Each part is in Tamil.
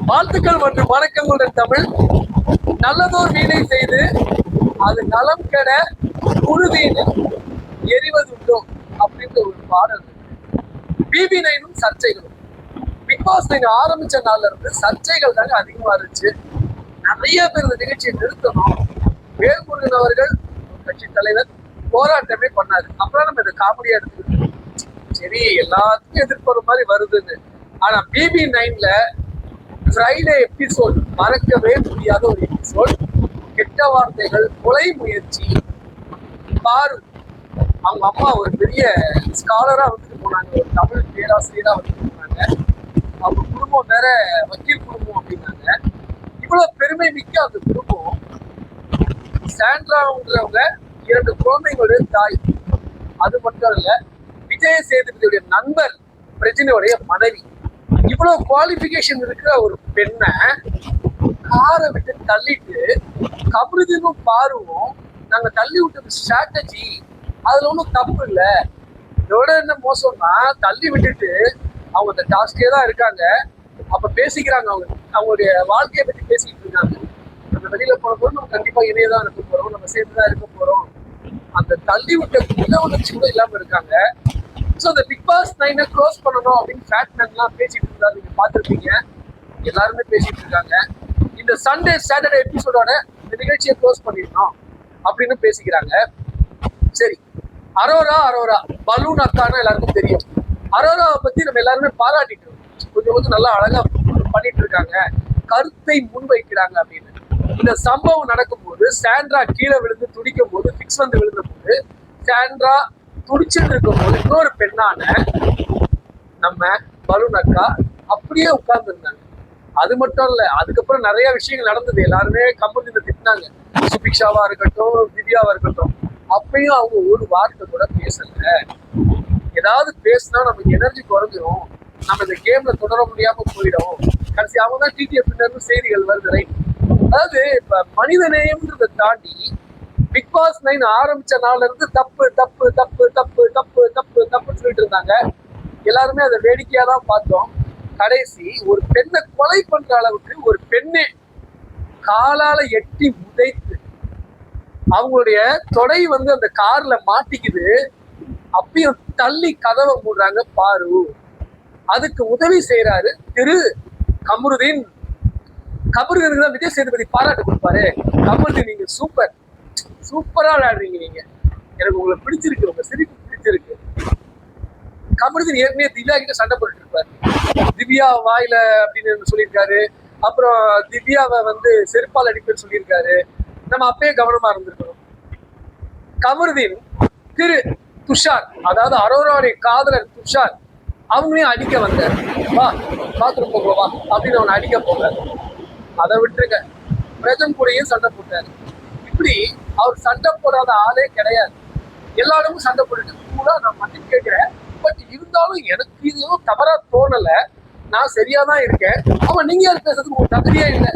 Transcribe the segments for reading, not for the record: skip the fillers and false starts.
வாழ்த்துக்கள் மற்றும் வணக்கங்களுடன் தமிழ். நல்லதோர் வீணை செய்து அது நலம் கெட உறுதியில் எரிவதுண்டோ அப்படின்ற ஒரு பாடல். BB9 சர்ச்சைகளும் பிக் பாஸ் நீங்க ஆரம்பிச்ச நாள்ல இருந்து சர்ச்சைகள் தாங்க அதிகமா இருந்துச்சு. நிறைய பேர் இந்த நிகழ்ச்சியை நிறுத்தணும். வேல்முருகன் அவர்கள் கட்சி தலைவர் போராட்டமே பண்ணாரு. அப்புறம் நம்ம இதை காமெடியா எடுத்துக்கிட்டோம். சரி, எல்லாத்துக்கும் எதிர்பார்ற மாதிரி வருதுன்னு. ஆனா BB9ல ஃப்ரைடே எபிசோட் மறக்கவே முடியாத ஒரு எபிசோட். கெட்ட வார்த்தைகள், கொலை முயற்சி. பாரு அவங்க அம்மா ஒரு பெரிய ஸ்காலரா வந்துட்டு போனாங்க, ஒரு தமிழ் பேராசிரியரா வந்துட்டு போனாங்க. அவங்க குடும்பம் வேற வக்கீல் குடும்பம் அப்படின்னாங்க. இவ்வளவு பெருமை மிக்க அந்த குடும்பம். சாண்ட்ராங்கிறவங்க 2 குழந்தைகளுடைய தாய். அது மட்டும் இல்ல, விஜய சேதுபதியுடைய நண்பர் பிரஜினியோடைய மனைவி. இவ்வளவு குவாலிபிகேஷன் இருக்கிற ஒரு பெண்ணை காரை விட்டு தள்ளிட்டு கபிருதினும் பாருவும் நாங்க தள்ளி விட்ட ஸ்ட்ராட்டஜி, அதுல ஒன்றும் தப்பு இல்லை. இதோட என்ன மோசம்னா, தள்ளி விட்டுட்டு அவங்க அந்த டாஸ்கே தான் இருக்காங்க. அப்ப பேசிக்கிறாங்க, அவங்களுடைய வாழ்க்கையை பத்தி பேசிக்கிட்டு இருக்காங்க. நம்ம வெளியில போன போது நம்ம கண்டிப்பா இணையதான் இருக்க போறோம், நம்ம சேர்ந்துதான் இருக்க போறோம். அந்த தள்ளி விட்ட குல உணர்ச்சி கூட இல்லாம இருக்காங்க. ஸோ அந்த பிக் பாஸ் 9 க்ளோஸ் பண்ணணும் அப்படின்னு ஃபேட் மேன்லாம் பேசிட்டு இருந்தா நீங்க பார்த்துருப்பீங்க. எல்லாருமே பேசிட்டு இருக்காங்க. இந்த சண்டே சாட்டர்டே எபிசோடோட இந்த நிகழ்ச்சியை க்ளோஸ் பண்ணிடணும் அப்படின்னு பேசிக்கிறாங்க. சரி, அரோரா பலூன் அக்கான்னு எல்லாருக்கும் தெரியும். அரோராவை பத்தி நம்ம எல்லாருமே பாராட்டிட்டு இருக்கோம். கொஞ்சம் நல்லா அழகா பண்ணிட்டு இருக்காங்க, கருத்தை முன்வைக்கிறாங்க அப்படின்னு. இந்த சம்பவம் நடக்கும்போது சாண்ட்ரா கீழே விழுந்து துடிக்கும் போது, பிக்ஸ் வந்து விழுந்த போது, சாண்ட்ரா துடிச்சுட்டு இருக்கும் போது இன்னொரு பெண்ணான நம்ம பலூன் அக்கா அப்படியே உட்கார்ந்து இருந்தாங்க. அது மட்டும் இல்ல, அதுக்கப்புறம் நிறைய விஷயங்கள் நடந்தது. எல்லாருமே கம்பெனியில திட்டினாங்க. சுபிக்ஷாவா இருக்கட்டும், திவ்யாவா இருக்கட்டும். அப்பயும் அவங்க ஒரு வார்த்தை கூட பேசல. ஏதாவது பேசினா நமக்கு எனர்ஜி குறைஞ்சிரும், நம்ம இந்த கேம்ல தொடர முடியாம போயிடும். கடைசி அவங்க தான் TTF செய்திகள் வருது, ரைட்? அதாவது இப்ப மனித நேயம்ன்றதை தாண்டி பிக் பாஸ் 9 ஆரம்பிச்ச நாள்ல இருந்து தப்பு தப்பு தப்பு தப்பு தப்பு தப்பு தப்புன்னு சொல்லிட்டு இருந்தாங்க. எல்லாருமே அதை வேடிக்கையா தான் பார்த்தோம். கடைசி ஒரு பெண்ணை கொலை பண்ற அளவுக்கு ஒரு பெண்ணே காலால எட்டி உதைத்து அவங்களுடைய தொடை வந்து அந்த கார்ல மாட்டிக்குது. அப்பயும் தள்ளி கதவை மூடுறாங்க பாரு. அதுக்கு உதவி செய்யறாரு திரு கமருதீன். கமருதீனுக்கு தான் விஜய் சேதுபதி பாராட்டு கொடுப்பாரு. கமருதீன், நீங்க சூப்பரா விளையாடுறீங்க, நீங்க எனக்கு உங்களை பிடிச்சிருக்கு, உங்க சிரிப்பு பிடிச்சிருக்கு. கமருதீன் ஏற்கனவே திவ்யா கிட்ட சண்டை போட்டுட்டு இருப்பாரு. திவ்யா வாயில அப்படின்னு சொல்லியிருக்காரு. அப்புறம் திவ்யாவை வந்து செருப்பால் அடிப்பேன்னு சொல்லியிருக்காரு. நம்ம அப்பயே கவனமா இருந்திருக்கணும். கமருதீன் திரு துஷார், அதாவது அரோராவுடைய காதலர் துஷார், அவங்களையும் அடிக்க வந்தார். வா பாத்ரூம் போகவா அப்படின்னு அவனை அடிக்க போகிறார். அதை விட்டுருங்க, பிரஜன் கூடயும் சண்டை போட்டாரு. இப்படி அவர் சண்டை போடாத ஆளே கிடையாது. எல்லாருமே சண்டை போட்டுட்டு கூட நான் மன்னிப்பு கேட்கிறேன். பட் இருந்தாலும் எனக்கு இது எதுவும் தவறா தோணல, நான் சரியாதான் இருக்கேன். ஆமா, நீங்க யார் பேசுறதுக்கு ஒரு தகுதியே இல்லை.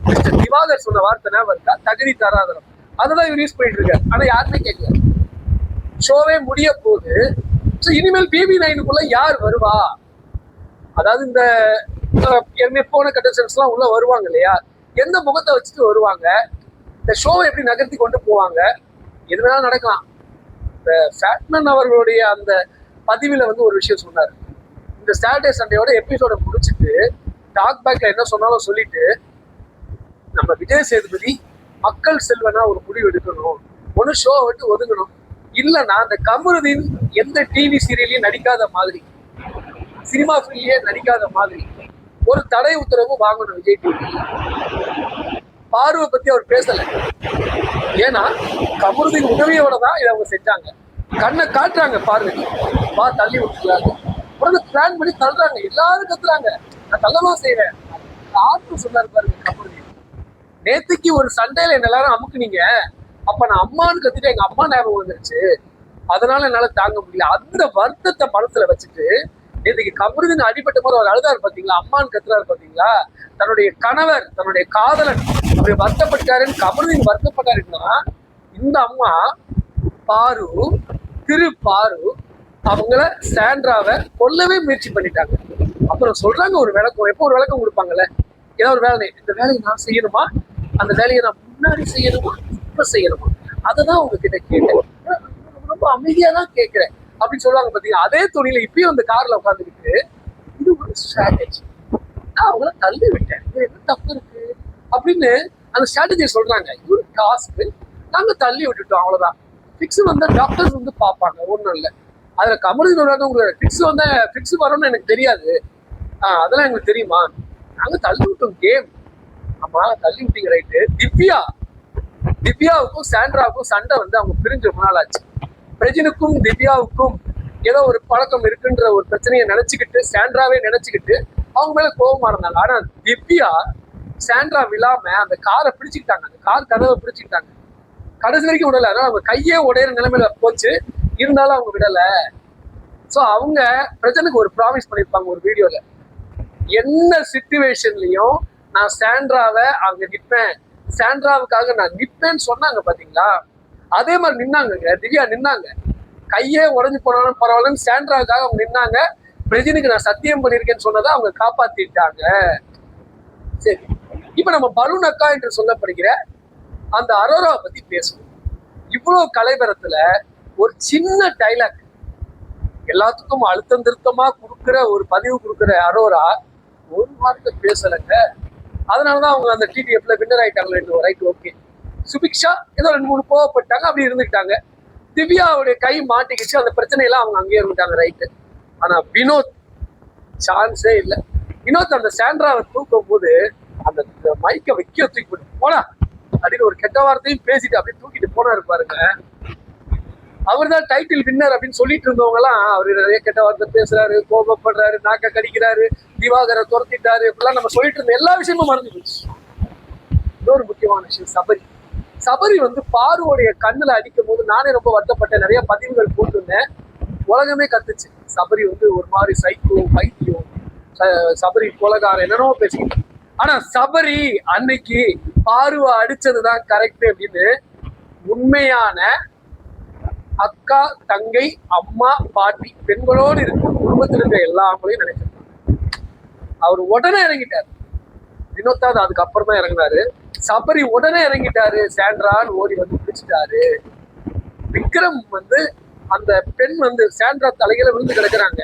மிஸ்டர் திவாகர் சொன்ன வார்த்தை இருக்கா, தகுதி தராதரம். அதெல்லாம் இவர் யூஸ் பண்ணிட்டு இருக்காரு. ஆனா யாருமே கேட்கல. ஷோவே முடிய போது இனிமேல் BB9க்குள்ள யார் வருவா? அதாவது இந்த போன கண்டஸ்டன்ஸ் எல்லாம் உள்ள வருவாங்க இல்லையா, எந்த முகத்தை வச்சுட்டு வருவாங்க, இந்த ஷோவை எப்படி நகர்த்தி கொண்டு போவாங்க, எது வேணாலும் நடக்கலாம். இந்த ஃபேட்மேன் அவர்களுடைய அந்த பதிவில் வந்து ஒரு விஷயம் சொன்னார். இந்த சாட்டர்டே சண்டேயோட எபிசோட முடிச்சுட்டு டாக் பேக்ல என்ன சொன்னாலும் சொல்லிட்டு, நம்ம விஜய் சேதுபதி மக்கள் செல்வனா ஒரு முடிவு எடுக்கணும், ஒன்று ஷோவை விட்டு ஒதுங்கணும். இல்லைன்னா அந்த கமருதீன் எந்த டிவி சீரியலையும் நடிக்காத மாதிரி, சினிமா ஃபீல்ட்லயே நடிக்காத மாதிரி ஒரு தடை உத்தரவு வாங்கணும் விஜய் டிவி. பார்வை பத்தி அவர் பேசல. ஏன்னா கமருதீன் உதவியோட தான் இதை அவங்க செஞ்சாங்க. கண்ணை காட்டுறாங்க, பார்வைக்கு வா தள்ளி விட்டுருக்காங்க. உடனே பிளான் பண்ணி தள்ளுறாங்க. எல்லாரும் கத்துறாங்க, நான் தள்ளதான் செய்வேன். ஆட்டு சொன்னாரு பாருங்க கமருதீன். நேத்துக்கு ஒரு சண்டையில என்ன எல்லாரும் அமுக்குனீங்க, அப்ப நான் அம்மான்னு கத்திட்டு எங்க அம்மா ஞாபகம் வந்துருச்சு, அதனால என்னால தாங்க முடியல. அந்த வருத்தத்தை மனசுல வச்சுட்டு நேற்றுக்கு கமருதீன் அடிபட்ட போது அவர் அழுதாரு பாத்தீங்களா, அம்மான்னு கத்துறாரு பாத்தீங்களா. தன்னுடைய கணவர், தன்னுடைய காதலன் அப்படி வருத்தப்பட்டாருன்னு கமருதீன் வருத்தப்பட்டாருன்னா, இந்த அம்மா பாரு, திரு பாரு, அவங்கள சாண்ட்ராவை கொல்லவே முயற்சி பண்ணிட்டாங்க. அப்புறம் சொல்றாங்க ஒரு விளக்கம். எப்போ ஒரு விளக்கம் கொடுப்பாங்கல்ல, ஏதாவது ஒரு வேலை, இந்த வேலையை நான் செய்யணுமா, அந்த வேலையை நான் முன்னாடி செய்யணுமா, இப்ப செய்யணுமா, அததான் உங்ககிட்ட கேட்டேன். ரொம்ப அமைதியா தான் கேட்கிறேன் அப்படின்னு சொல்லுவாங்க பாத்தீங்கன்னா. அதே துணியில இப்பயும் அந்த கார்ல உட்காந்துக்கிட்டு இது ஒரு ஸ்ட்ராட்டஜி, நான் அவங்கள தள்ளி விட்டேன், இது என்ன தப்பு இருக்கு அப்படின்னு அந்த ஸ்ட்ராட்டஜியை சொல்றாங்க. இது ஒரு டாஸ்க், நாங்க தள்ளி விட்டுட்டோம், அவ்வளவுதான். ஃபிக்ஸ் வந்தா டாக்டர்ஸ் வந்து பார்ப்பாங்க, ஒன்றும் இல்லை. அதுல கமருதீன் உங்களுக்கு ஃபிக்ஸ் வரும்னு எனக்கு தெரியாது, அதெல்லாம் எங்களுக்கு தெரியுமா, நாங்க தள்ளி விட்டோம் கேம். ஆமா தள்ளி விட்டீங்க, ரைட்டு. திவ்யாவுக்கும் சாண்ட்ராவுக்கும் சண்டை வந்து அவங்க பிரிஞ்சு ரொம்ப நாள் ஆச்சு. பிரஜினுக்கும் திவ்யாவுக்கும் ஏதோ ஒரு பழக்கம் இருக்குன்ற ஒரு பிரச்சனையை நினைச்சுக்கிட்டு, சாண்ட்ராவே நினைச்சுக்கிட்டு அவங்க மேல கோபமா இருந்தாங்க. ஆனா திவ்யா சாண்ட்ரா விழாம அந்த காரை பிடிச்சுக்கிட்டாங்க, அந்த கார் கதவை பிடிச்சுக்கிட்டாங்க, கடைசி வரைக்கும் விடல. அதனால அவங்க கையே உடையிற நிலைமையில போச்சு, இருந்தாலும் அவங்க விடல. சோ அவங்க பிரஜனுக்கு ஒரு ப்ராமிஸ் பண்ணிருப்பாங்க ஒரு வீடியோல, என்ன சிச்சுவேஷன்லயும் நான் சாண்ட்ராவை அங்க நிற்பேன், சாண்ட்ராவுக்காக நான் நிற்பேன்னு சொன்னாங்க பாத்தீங்களா. அதே மாதிரி நின்னாங்க, திவ்யா நின்னாங்க, கையே உடஞ்சு போனாலும் பரவாயில்லன்னு சாண்ட்ராவுக்காக அவங்க நின்னாங்க. பிரஜினுக்கு நான் சத்தியம் பண்ணிருக்கேன்னு சொன்னதை அவங்க காப்பாத்திட்டாங்க. சரி, இப்ப நம்ம பலூன் அக்கா என்று சொல்லப்படுகிற அந்த அரோராவை பத்தி பேசுவோம். இவ்வளவு கலைவரத்துல ஒரு சின்ன டைலாக், எல்லாத்துக்கும் அழுத்தம் திருத்தமா கொடுக்குற ஒரு பதிவு கொடுக்குற அரோரா ஒரு வார்த்தை பேசலைங்க. அதனாலதான் அவங்க அந்த டிடிஎஃப்ல வின்னர் ஆயிட்டாங்க. Right, okay. சுபிக்ஷா ஏதோ 2-3 கோவப்பட்டாங்க, அப்படி இருந்துக்கிட்டாங்க. திவ்யாவுடைய கை மாட்டிக்கிச்சு, அந்த பிரச்சனையெல்லாம் அவங்க அங்கேயே இருந்துட்டாங்க, ரைட்டு. ஆனா வினோத் சான்ஸே இல்லை. வினோத் அந்த சாண்ட்ராவை தூக்கும் போது அந்த மைக்கை வைக்க தூக்கி போட்டு போனா அப்படின்னு ஒரு கெட்ட வார்த்தையும் பேசிட்டு அப்படியே தூக்கிட்டு போனாரு பாருங்க. அவர் தான் டைட்டில் வின்னர் அப்படின்னு சொல்லிட்டு இருந்தவங்க எல்லாம் அவரு நிறைய கெட்ட வார்த்தை பேசுறாரு, கோபப்படுறாரு, நாக்க கடிக்கிறாரு, திவாகரை துரத்திட்டாரு, இப்படிலாம் நம்ம சொல்லிட்டு இருந்த எல்லா விஷயமும் மறந்து போச்சு. இன்னொரு முக்கியமான விஷயம், சபரி வந்து பாருவோடைய கண்ணுல அடிக்கும் போது நானே ரொம்ப வருத்தப்பட்டேன். நிறைய பதிவுகள் போட்டிருந்தேன், உலகமே கத்துச்சு. சபரி வந்து ஒரு மாதிரி சைக்கோ, பைத்தியம், சபரி கொலகாரம், என்னென்னோ பேசிக்கிட்டு. ஆனா சபரி அன்னைக்கு பாருவ அடிச்சதுதான் கரெக்ட் அப்படின்னு உண்மையான அக்கா, தங்கை, அம்மா, பாட்டி, பெண்களோடு இருக்க குடும்பத்தில் இருக்க எல்லா ஆம்பளையும் நினைச்சிருக்காங்க. அவர் உடனே இறங்கிட்டாரு. வினோத்தாவது அதுக்கப்புறம் தான் இறங்கினாரு. சபரி உடனே இறங்கிட்டாரு, சாண்ட்ரான்னு ஓடி வந்து பிடிச்சிட்டாரு. விக்ரம் வந்து அந்த பெண் வந்து சாண்ட்ரா தலையில விழுந்து கிடக்குறாங்க,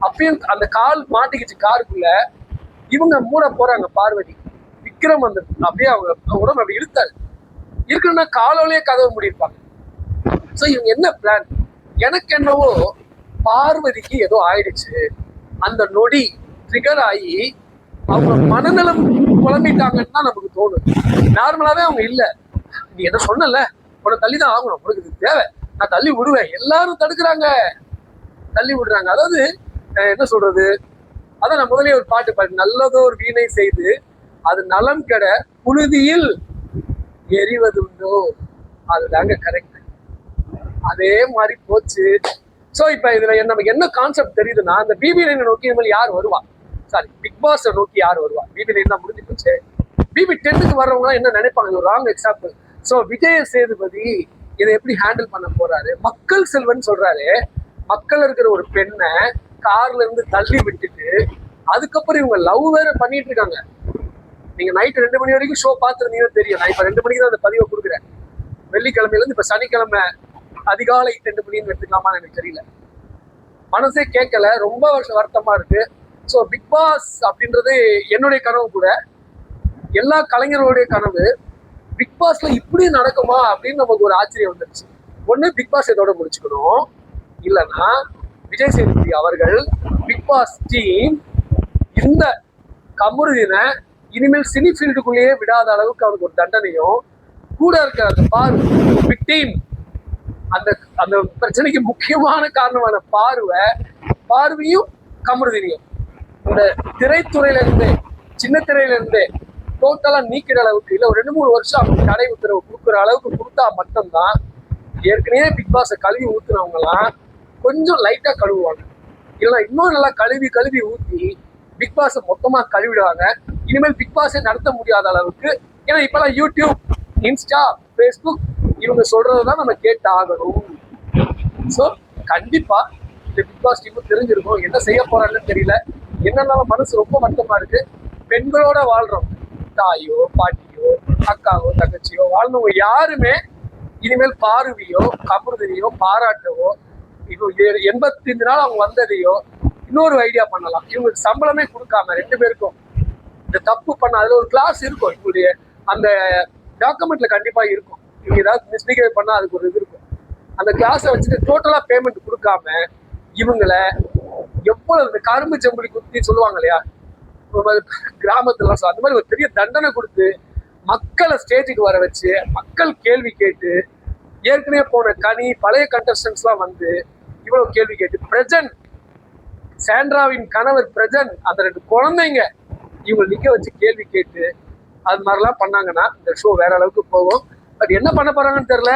அப்பயும் அந்த கால் மாட்டிக்கிச்சு காருக்குள்ள. இவங்க மூட போறாங்க பார்வதி. விக்ரம் அந்த அப்படியே அவங்க உடம்பு அப்படி இழுத்தாரு. இருக்குன்னா காலோலயே கதவு முடியிருப்பாங்க. சோ இவங்க என்ன பிளான், எனக்கு என்னவோ பார்வதிக்கு ஏதோ ஆயிடுச்சு, அந்த நொடி ட்ரிகர் ஆகி அவங்க மனநலம் குழம்பிட்டாங்கன்னு தான் நமக்கு தோணுது. நார்மலாவே அவங்க இல்ல, நீ என்ன சொன்னல, உன்னை தள்ளிதான் ஆகணும், உனக்கு இது தேவை, நான் தள்ளி விடுவேன், எல்லாரும் தடுக்கிறாங்க, தள்ளி விடுறாங்க. அதாவது என்ன சொல்றது, அதான் நான் முதலே ஒரு பாட்டு பாடு, நல்லதோ ஒரு வீணை செய்து அது நலம் கெட புழுதியில் எரிவதுண்டோ, அதுதாங்க கரெக்ட். அதே மாதிரி போச்சு. சோ இப்ப இதுல நமக்கு என்ன கான்செப்ட் தெரியுதுன்னா, அந்த பிபி லைனை நோக்கி இனிமேல் யார் வருவா, சாரி பிக் பாஸ் நோக்கி யார் வருவா, பிபி லைன் தான் முடிஞ்சு போச்சு. பிபி 10க்கு வர்றவங்க என்ன நினைப்பாங்க, ஒரு wrong example. So Vijaya Sethupathi இதை எப்படி ஹேண்டில் பண்ண போறாரு, மக்கள் செல்வன் சொல்றாரு, மக்கள் இருக்கிற ஒரு பெண்ணை கார்ல இருந்து தள்ளி விட்டுட்டு அதுக்கப்புறம் இவங்க லவ் வேற பண்ணிட்டு இருக்காங்க. நீங்க நைட் 2 மணி வரைக்கும் ஷோ பார்த்துருந்தீங்கன்னு தெரியும். நான் இப்ப 2 மணிக்கு தான் அந்த பதிவை கொடுக்குறேன். வெள்ளிக்கிழமையில இருந்து இப்ப சனிக்கிழமை அதிகாலை 2 மணின்னு எடுத்துக்கலாமான்னு எனக்கு தெரியல, மனசே கேட்கல, ரொம்ப வருத்தமா இருக்கு. ஸோ பிக் பாஸ் அப்படின்றது என்னுடைய கனவு கூட, எல்லா கலைஞர்களுடைய கனவு. பிக் பாஸ்ல இப்படி நடக்குமா அப்படின்னு நமக்கு ஒரு ஆச்சரியம் வந்துருச்சு. ஒண்ணு பிக் பாஸ் இதோட முடிச்சுக்கணும், இல்லைன்னா விஜய் சேதுபதி அவர்கள் பிக் பாஸ் டீம் இந்த கமருதீனை இனிமேல் சினி ஃபீல்டுக்குள்ளேயே விடாத அளவுக்கு அவருக்கு ஒரு தண்டனையும், கூட இருக்கிற அந்த விக்டீம், அந்த அந்த பிரச்சனைக்கு முக்கியமான காரணமான பார்வையும் கமருதீனையும் இந்த திரைத்துறையில இருந்தே, சின்ன திரையில இருந்தே டோட்டலா நீக்கிற அளவுக்கு, இல்ல ஒரு 2-3 வருஷம் அவங்க தடை உத்தரவு கொடுக்குற அளவுக்கு கொடுத்தா மட்டும்தான் ஏற்கனவே பிக் பாஸை கழுவி ஊத்துனவங்க எல்லாம் கொஞ்சம் லைட்டா கழுவுவாங்க. இல்லைன்னா இன்னும் நல்லா கழுவி ஊத்தி பிக் பாஸை மொத்தமா கழுவிடுவாங்க. இனிமேல் பிக் பாஸை நடத்த முடியாத அளவுக்கு. ஏன்னா இப்பெல்லாம் யூடியூப், இன்ஸ்டா, ஃபேஸ்புக் இவங்க சொல்றதுதான் நம்ம கேட்டு ஆகணும். ஸோ கண்டிப்பா இந்த பிக் பாஸ் டீமும் தெரிஞ்சிருக்கும் என்ன செய்ய போறாங்கன்னு தெரியல. என்னன்னாலும் மனசு ரொம்ப வருத்தமா இருக்கு. பெண்களோட வாழ்றோம், தாயோ பாட்டியோ அக்காவோ தங்கச்சியோ வாழ்ந்தவங்க யாருமே இனிமேல் பார்வையோ கமருதியோ பாராட்டவோ இப்போ 85 நாள் அவங்க வந்ததையோ இன்னொரு ஐடியா பண்ணலாம். இவங்களுக்கு சம்பளமே கொடுக்காம 2 பேருக்கும் இந்த தப்பு பண்ண அதுல ஒரு கிளாஸ் இருக்கும். இவங்களுடைய அந்த டாக்குமெண்ட்ல கண்டிப்பா இருக்கும். இவங்க ஏதாவது மிஸ்பிஹேவ் பண்ணா அதுக்கு ஒரு இது இருக்கும். அந்த கிளாஸை வச்சுட்டு டோட்டலா பேமெண்ட் கொடுக்காம இவங்களை எவ்வளவு இந்த கரும்பு செம்புளி குத்தி சொல்லுவாங்க இல்லையா கிராமத்துல, அந்த மாதிரி ஒரு பெரிய தண்டனை கொடுத்து மக்களை ஸ்டேஜுக்கு வர வச்சு மக்கள் கேள்வி கேட்டு, ஏற்கனவே போன கனி பழைய கண்டஸ்டன்ஸ் எல்லாம் வந்து இவ்வளவு கேள்வி கேட்டு, பிரஜன் சாண்ட்ராவின் கணவர் பிரஜன் அந்த 2 குழந்தைங்க இவங்க நிக்க வச்சு கேள்வி கேட்டு அது மாதிரிலாம் பண்ணாங்கன்னா இந்த ஷோ வேற அளவுக்கு போகும். பட் என்ன பண்ண போறாங்கன்னு தெரியல.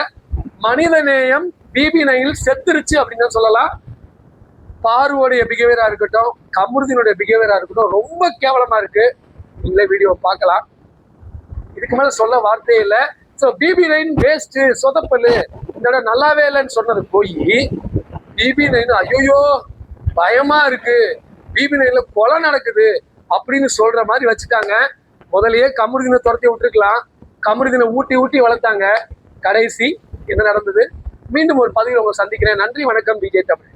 மனிதநேயம் BB9 செத்துருச்சு அப்படின்னு தான் சொல்லலாம். பாருவோடைய பிஹேவியரா இருக்கட்டும், கமருதீனுடைய பிஹேவியரா இருக்கட்டும், ரொம்ப கேவலமா இருக்கு. நீங்களே வீடியோ பார்க்கலாம். இதுக்கு மேல சொல்ல வார்த்தையே இல்லை. ஸோ BB9 வேஸ்ட் சொதப்பலு இந்த இடம் நல்லாவே இல்லைன்னு சொன்னது போய் BB9 ஐயோ பயமா இருக்கு, BB9ல கொலை நடக்குது அப்படின்னு சொல்ற மாதிரி வச்சுட்டாங்க. முதலையே கமருதீனை துரத்தி விட்டுருக்கலாம். கமருதீனை ஊட்டி ஊட்டி வளர்த்தாங்க. கடைசி என்ன நடந்தது? மீண்டும் ஒரு பதிவில் உங்களை சந்திக்கிறேன். நன்றி, வணக்கம். BJ தமிழ்.